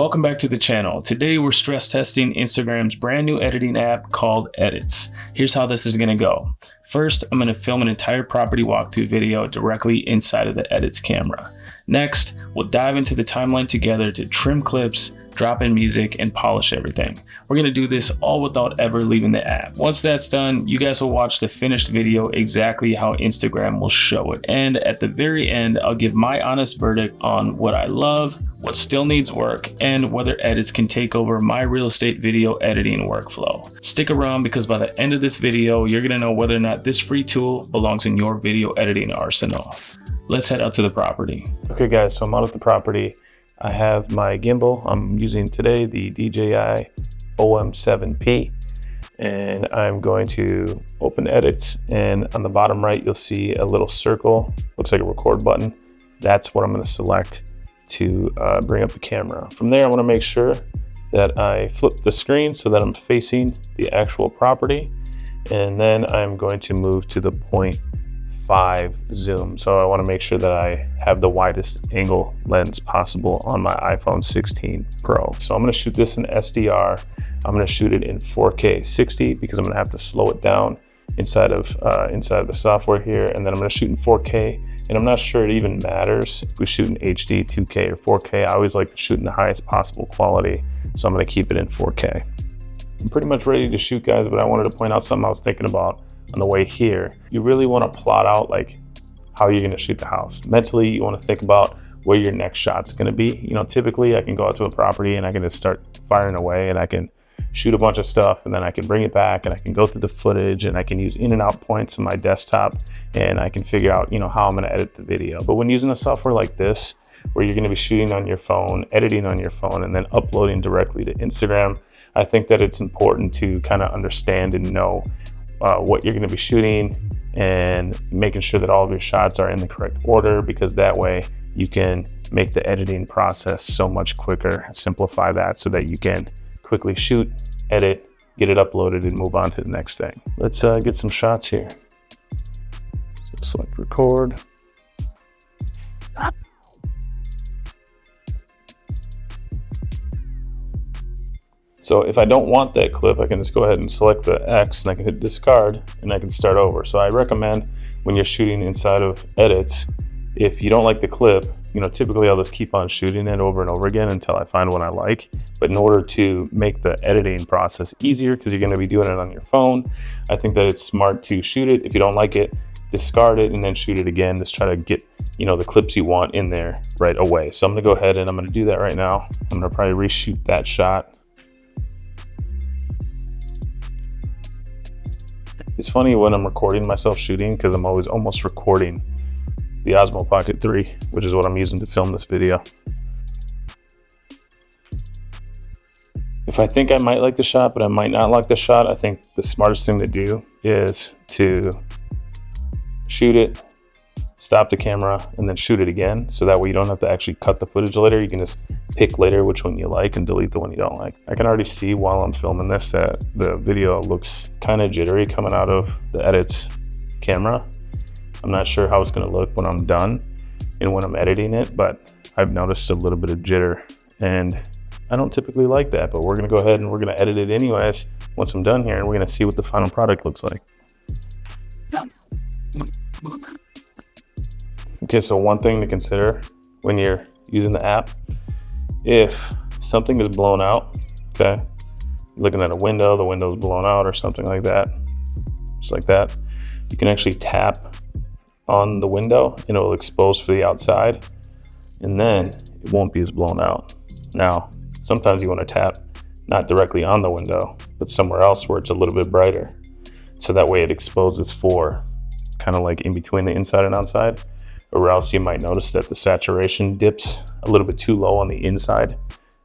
Welcome back to the channel. Today we're stress testing Instagram's brand new editing app called Edits. Here's how this is going to go. First, I'm going to film an entire property walkthrough video directly inside of the Edits camera. Next, we'll dive into the timeline together to trim clips, drop in music, and polish everything. We're going to do this all without ever leaving the app. Once that's done, you guys will watch the finished video exactly how Instagram will show it. And at the very end, I'll give my honest verdict on what I love, what still needs work, and whether Edits can take over my real estate video editing workflow. Stick around because by the end of this video, you're going to know whether or not this free tool belongs in your video editing arsenal. Let's head out to the property. Okay guys, so I'm out at the property. I have my gimbal. I'm using today the DJI OM7P, and I'm going to open Edits, and on the bottom right you'll see a little circle, looks like a record button. That's what I'm going to select to bring up the camera. From there I want to make sure that I flip the screen so that I'm facing the actual property, and then I'm going to move to the 0.5 zoom. So I want to make sure that I have the widest angle lens possible on my iPhone 16 Pro. So I'm going to shoot this in SDR. I'm going to shoot it in 4K 60 because I'm going to have to slow it down inside of the software here, and then I'm going to shoot in 4K. And I'm not sure it even matters if we shoot in HD, 2K, or 4K. I always like to shoot in the highest possible quality, so I'm going to keep it in 4K. I'm pretty much ready to shoot, guys, but I wanted to point out something I was thinking about on the way here. You really want to plot out like how you're going to shoot the house. Mentally, you want to think about where your next shot's going to be. You know, typically I can go out to a property and I can just start firing away, and I can shoot a bunch of stuff, and then I can bring it back and I can go through the footage, and I can use in and out points on my desktop, and I can figure out, you know, how I'm going to edit the video. But when using a software like this, where you're going to be shooting on your phone, editing on your phone, and then uploading directly to Instagram, I think that it's important to kind of understand and know what you're going to be shooting, and making sure that all of your shots are in the correct order, because that way you can make the editing process so much quicker, simplify that so that you can quickly shoot, edit, get it uploaded, and move on to the next thing. Let's get some shots here. So select record. So if I don't want that clip, I can just go ahead and select the X, and I can hit discard, and I can start over. So I recommend when you're shooting inside of Edits, if you don't like the clip, you know, typically I'll just keep on shooting it over and over again until I find one I like. But in order to make the editing process easier, because you're going to be doing it on your phone, I think that it's smart to shoot it. If you don't like it, discard it and then shoot it again. Just try to get, you know, the clips you want in there right away. So I'm going to go ahead and I'm going to do that right now. I'm going to probably reshoot that shot. It's funny when I'm recording myself shooting, because I'm always almost recording the Osmo Pocket 3, which is what I'm using to film this video. If I think I might like the shot, but I might not like the shot, I think the smartest thing to do is to shoot it, stop the camera, and then shoot it again. So that way you don't have to actually cut the footage later. You can just pick later which one you like and delete the one you don't like. I can already see while I'm filming this that the video looks kind of jittery coming out of the Edits camera. I'm not sure how it's going to look when I'm done and when I'm editing it, but I've noticed a little bit of jitter, and I don't typically like that, but we're going to go ahead and we're going to edit it anyways once I'm done here, and we're going to see what the final product looks like. Okay, so one thing to consider when you're using the app, if something is blown out, okay, looking at a window, the window's blown out or something like that, just like that, you can actually tap on the window and it will expose for the outside, and then it won't be as blown out. Now, sometimes you want to tap not directly on the window, but somewhere else where it's a little bit brighter. So that way it exposes for kind of like in between the inside and outside, or else you might notice that the saturation dips a little bit too low on the inside,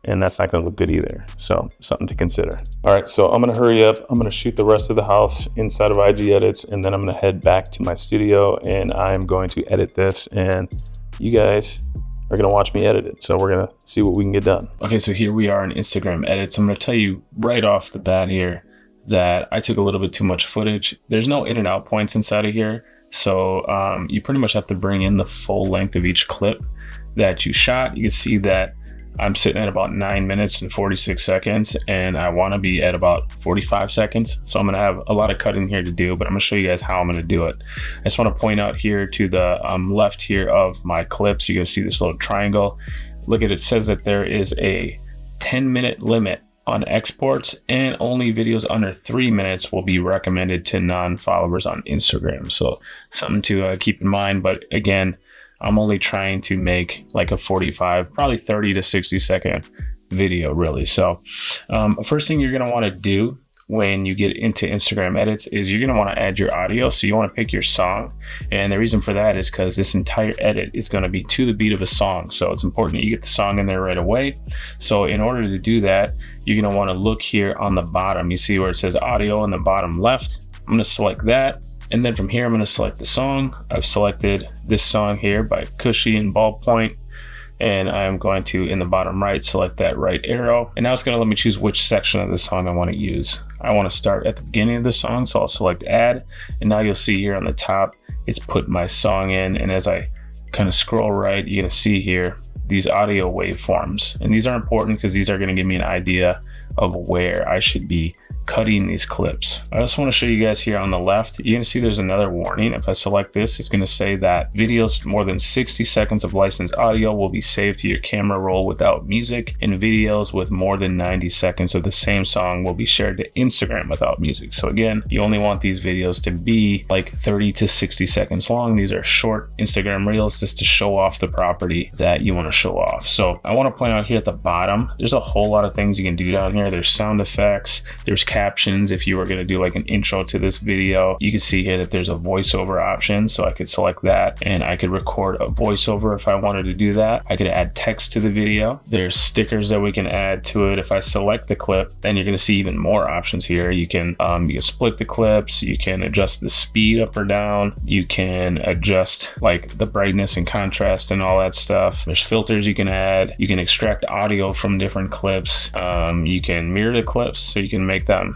and that's not going to look good either. So something to consider. All right, so I'm going to hurry up. I'm going to shoot the rest of the house inside of IG Edits, and then I'm going to head back to my studio, and I'm going to edit this, and you guys are going to watch me edit it. So we're going to see what we can get done. Okay, so here we are in Instagram Edits. I'm going to tell you right off the bat here that I took a little bit too much footage. There's no in and out points inside of here. So you pretty much have to bring in the full length of each clip that you shot. You can see that I'm sitting at about 9 minutes and 46 seconds, and I want to be at about 45 seconds. So I'm going to have a lot of cutting here to do, but I'm going to show you guys how I'm going to do it. I just want to point out here to the left here of my clips, you're going to see this little triangle. Look at it, says that there is a 10-minute limit on exports, and only videos under 3 minutes will be recommended to non-followers on Instagram. So something to keep in mind. But again, I'm only trying to make like a 45, probably 30 to 60 second video really. So first thing you're going to want to do when you get into Instagram edits is you're going to want to add your audio. So you want to pick your song. And the reason for that is because this entire edit is going to be to the beat of a song. So it's important that you get the song in there right away. So in order to do that, you're going to want to look here on the bottom. You see where it says audio on the bottom left. I'm going to select that. And then from here, I'm going to select the song. I've selected this song here by Cushy and Ballpoint. And I'm going to, in the bottom right, select that right arrow. And now it's going to let me choose which section of the song I want to use. I want to start at the beginning of the song, so I'll select add. And now you'll see here on the top, it's put my song in. And as I kind of scroll right, you're going to see here these audio waveforms. And these are important because these are going to give me an idea of where I should be cutting these clips. I also want to show you guys here on the left, you're going to see there's another warning. If I select this, it's going to say that videos more than 60 seconds of licensed audio will be saved to your camera roll without music, and videos with more than 90 seconds of the same song will be shared to Instagram without music. So again, you only want these videos to be like 30 to 60 seconds long. These are short Instagram reels just to show off the property that you want to show off. So I want to point out here at the bottom, there's a whole lot of things you can do down here. There's sound effects, there's captions. If you were going to do like an intro to this video, you can see here that there's a voiceover option. So I could select that and I could record a voiceover if I wanted to do that. I could add text to the video. There's stickers that we can add to it. If I select the clip, then you're going to see even more options here. You can split the clips. You can adjust the speed up or down. You can adjust like the brightness and contrast and all that stuff. There's filters you can add. You can extract audio from different clips. You can mirror the clips, so you can make them,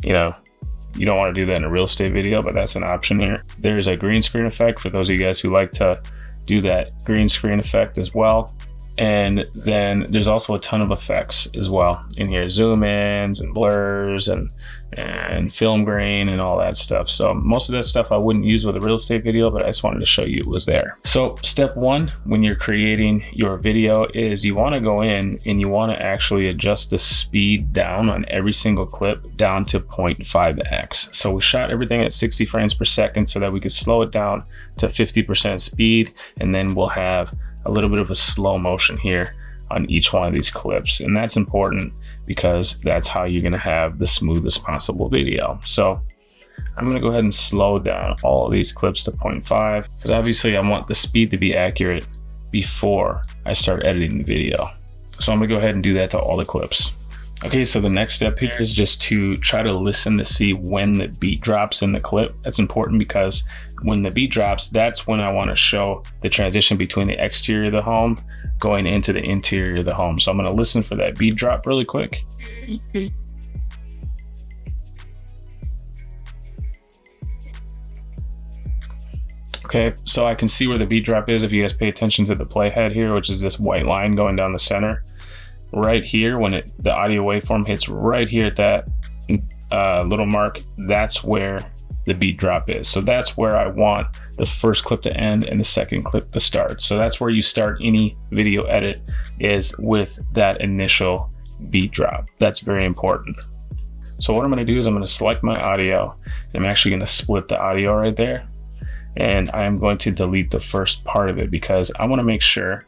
you don't want to do that in a real estate video, but that's an option here. There's a green screen effect for those of you guys who like to do that green screen effect as well. And then there's also a ton of effects as well in here, zoom ins and blurs and film grain and all that stuff. So most of that stuff I wouldn't use with a real estate video, but I just wanted to show you it was there. So step one, when you're creating your video, is you want to go in and you want to actually adjust the speed down on every single clip down to 0.5x. So we shot everything at 60 frames per second so that we could slow it down to 50% speed, and then we'll have a little bit of a slow motion here on each one of these clips. And that's important because that's how you're going to have the smoothest possible video. So I'm going to go ahead and slow down all of these clips to 0.5 because obviously I want the speed to be accurate before I start editing the video. So I'm going to go ahead and do that to all the clips. Okay, so the next step here is just to try to listen to see when the beat drops in the clip. That's important because when the beat drops, that's when I want to show the transition between the exterior of the home going into the interior of the home. So I'm going to listen for that beat drop really quick. Okay, so I can see where the beat drop is if you guys pay attention to the playhead here, which is this white line going down the center. Right here, when the audio waveform hits right here at that little mark, that's where the beat drop is. So that's where I want the first clip to end and the second clip to start. So that's where you start any video edit, is with that initial beat drop. That's very important. So what I'm going to do is I'm going to select my audio, and I'm actually going to split the audio right there, and I'm going to delete the first part of it because I want to make sure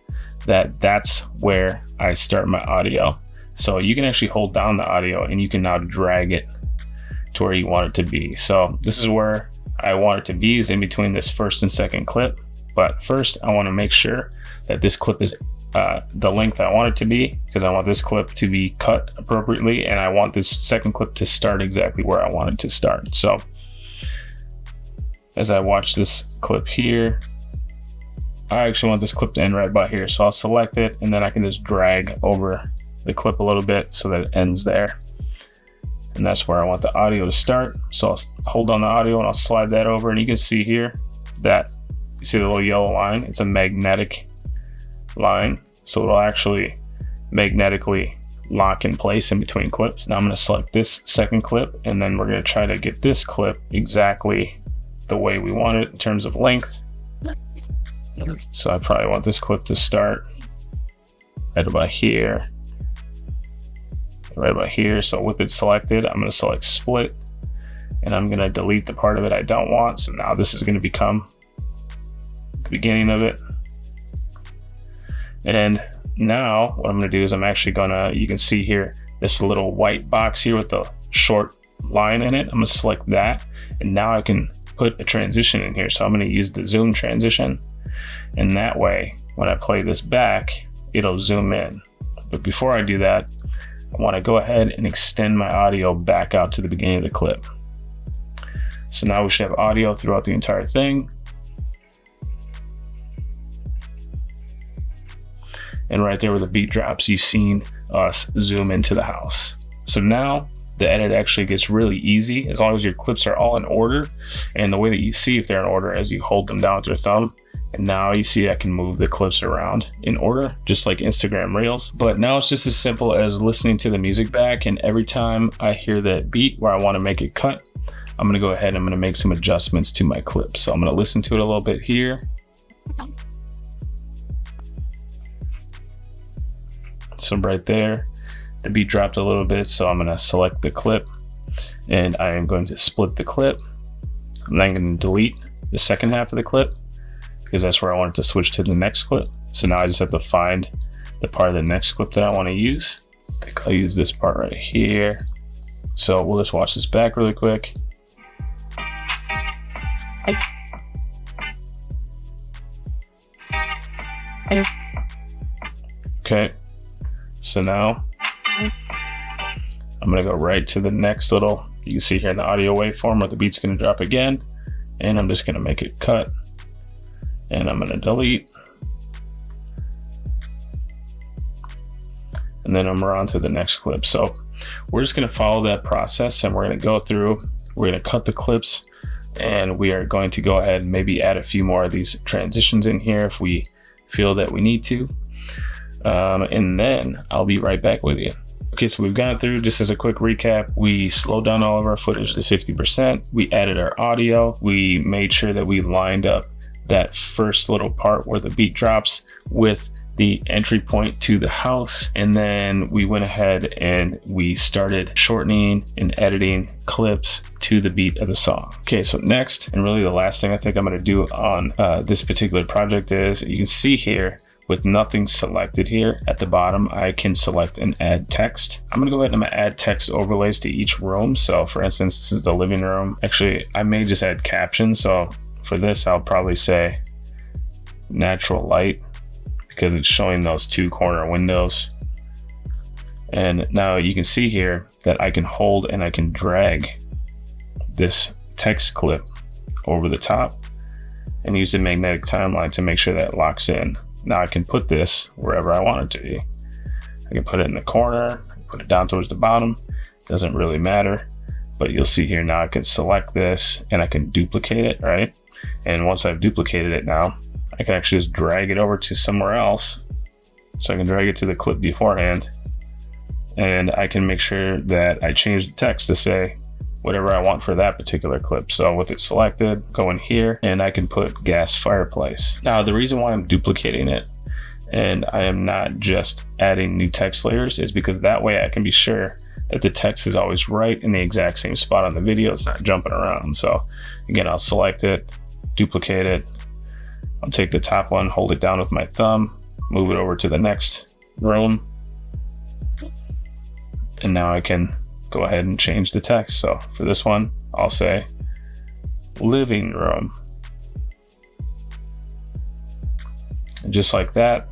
that that's where I start my audio. So you can actually hold down the audio and you can now drag it to where you want it to be. So this is where I want it to be, is in between this first and second clip. But first I want to make sure that this clip is the length I want it to be, because I want this clip to be cut appropriately and I want this second clip to start exactly where I want it to start. So as I watch this clip here, I actually want this clip to end right about here. So I'll select it and then I can just drag over the clip a little bit so that it ends there. And that's where I want the audio to start. So I'll hold on the audio and I'll slide that over, and you can see here that, you see the little yellow line? It's a magnetic line. So it'll actually magnetically lock in place in between clips. Now I'm going to select this second clip, and then we're going to try to get this clip exactly the way we want it in terms of length. So I probably want this clip to start right about here, right about here. So with it selected, I'm going to select split, and I'm going to delete the part of it I don't want. So now this is going to become the beginning of it. And now what I'm going to do is I'm actually going to, you can see here, this little white box here with the short line in it. I'm going to select that, and now I can put a transition in here. So I'm going to use the zoom transition, and that way when I play this back, it'll zoom in. But before I do that, I want to go ahead and extend my audio back out to the beginning of the clip. So now we should have audio throughout the entire thing. And right there where the beat drops, you've seen us zoom into the house. So now the edit actually gets really easy as long as your clips are all in order. And the way that you see if they're in order as you hold them down with your thumb. And now you see I can move the clips around in order, just like Instagram Reels. But now it's just as simple as listening to the music back, and every time I hear that beat where I want to make it cut, I'm going to go ahead and I'm going to make some adjustments to my clip. So I'm going to listen to it a little bit here. So right there, the beat dropped a little bit, so I'm going to select the clip, and I am going to split the clip. I'm then going to delete the second half of the clip because that's where I want it to switch to the next clip. So now I just have to find the part of the next clip that I want to use. I think I'll use this part right here. So we'll just watch this back really quick. Okay. So now I'm gonna go right to the next little, you can see here in the audio waveform where the beat's gonna drop again, and I'm just gonna make it cut, and I'm gonna delete, and then I'm on to the next clip. So we're just gonna follow that process, and we're gonna go through, we're gonna cut the clips, and we are going to go ahead and maybe add a few more of these transitions in here if we feel that we need to. And then I'll be right back with you. Okay, so we've gone through, just as a quick recap, we slowed down all of our footage to 50%. We added our audio. We made sure that we lined up that first little part where the beat drops with the entry point to the house. And then we went ahead and we started shortening and editing clips to the beat of the song. Okay, so next, and really the last thing I think I'm gonna do on this particular project is, you can see here, with nothing selected here at the bottom, I can select and add text. I'm gonna go ahead and I'm gonna add text overlays to each room. So for instance, this is the living room. Actually, I may just add captions. So for this, I'll probably say natural light because it's showing those two corner windows. And now you can see here that I can hold and I can drag this text clip over the top and use the magnetic timeline to make sure that it locks in. Now I can put this wherever I want it to be. I can put it in the corner, put it down towards the bottom. Doesn't really matter, but you'll see here now I can select this and I can duplicate it, right? And once I've duplicated it now, I can actually just drag it over to somewhere else. So I can drag it to the clip beforehand, and I can make sure that I change the text to say whatever I want for that particular clip. So with it selected, go in here and I can put gas fireplace. Now the reason why I'm duplicating it and I am not just adding new text layers is because that way I can be sure that the text is always right in the exact same spot on the video. It's not jumping around. So again, I'll select it, duplicate it. I'll take the top one, hold it down with my thumb, move it over to the next room. And now I can go ahead and change the text. So for this one, I'll say living room. And just like that,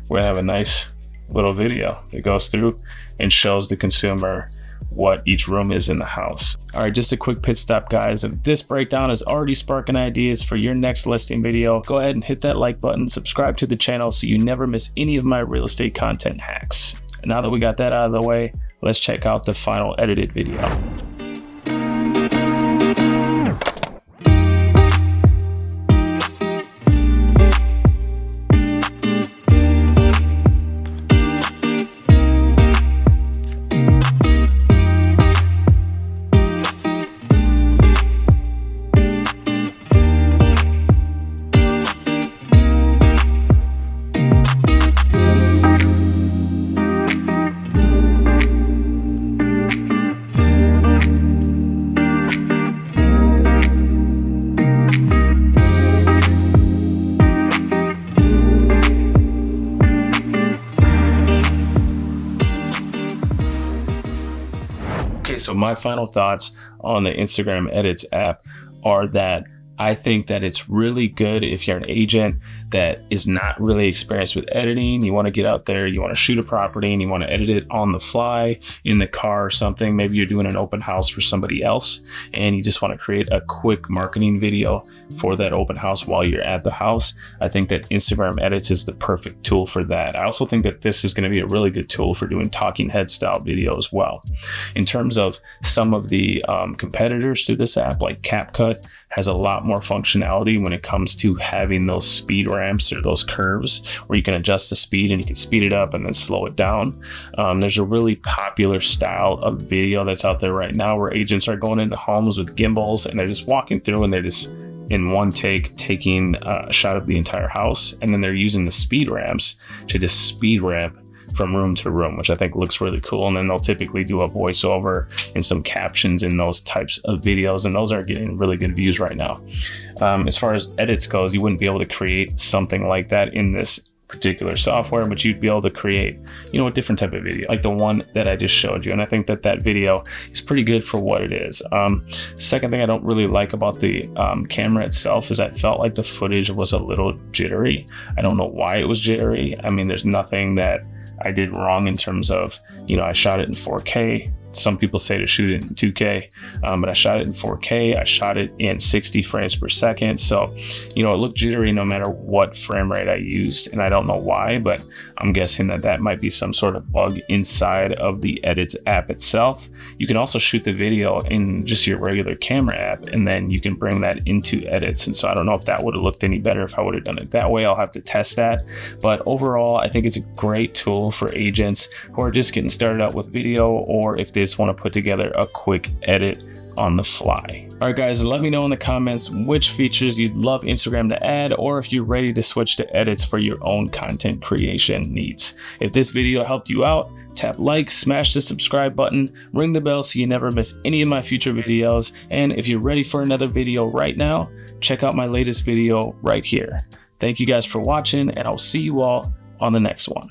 we're gonna have a nice little video that goes through and shows the consumer what each room is in the house. All right, just a quick pit stop, guys. If this breakdown is already sparking ideas for your next listing video, go ahead and hit that like button, subscribe to the channel so you never miss any of my real estate content hacks. And now that we got that out of the way, let's check out the final edited video. Okay, so my final thoughts on the Instagram Edits app are that I think that it's really good if you're an agent that is not really experienced with editing. You want to get out there, you want to shoot a property and you want to edit it on the fly in the car or something. Maybe you're doing an open house for somebody else and you just want to create a quick marketing video for that open house while you're at the house. I think that Instagram Edits is the perfect tool for that. I also think that this is going to be a really good tool for doing talking head style video as well. In terms of some of the competitors to this app, like CapCut has a lot more functionality when it comes to having those speed ramps or those curves where you can adjust the speed and you can speed it up and then slow it down. There's a really popular style of video that's out there right now where agents are going into homes with gimbals and they're just walking through and they're just in one take taking a shot of the entire house, and then they're using the speed ramps to just speed ramp from room to room, which I think looks really cool. And then they'll typically do a voiceover and some captions in those types of videos, and those are getting really good views right now. As far as edits goes, you wouldn't be able to create something like that in this particular software, but you'd be able to create, a different type of video like the one that I just showed you. And I think that that video is pretty good for what it is. Second thing I don't really like about the camera itself is I felt like the footage was a little jittery. I don't know why it was jittery. I mean, there's nothing that I did wrong in terms of, I shot it in 4K. Some people say to shoot it in 2K, but I shot it in 4K. I shot it in 60 frames per second. So, it looked jittery no matter what frame rate I used. And I don't know why, but I'm guessing that that might be some sort of bug inside of the Edits app itself. You can also shoot the video in just your regular camera app, and then you can bring that into Edits. And so I don't know if that would have looked any better if I would have done it that way. I'll have to test that. But overall, I think it's a great tool for agents who are just getting started out with video, or if they just want to put together a quick edit on the fly. All right, guys, let me know in the comments which features you'd love Instagram to add, or if you're ready to switch to Edits for your own content creation needs. If this video helped you out, tap like, smash the subscribe button, ring the bell so you never miss any of my future videos. And if you're ready for another video right now, check out my latest video right here. Thank you guys for watching, and I'll see you all on the next one.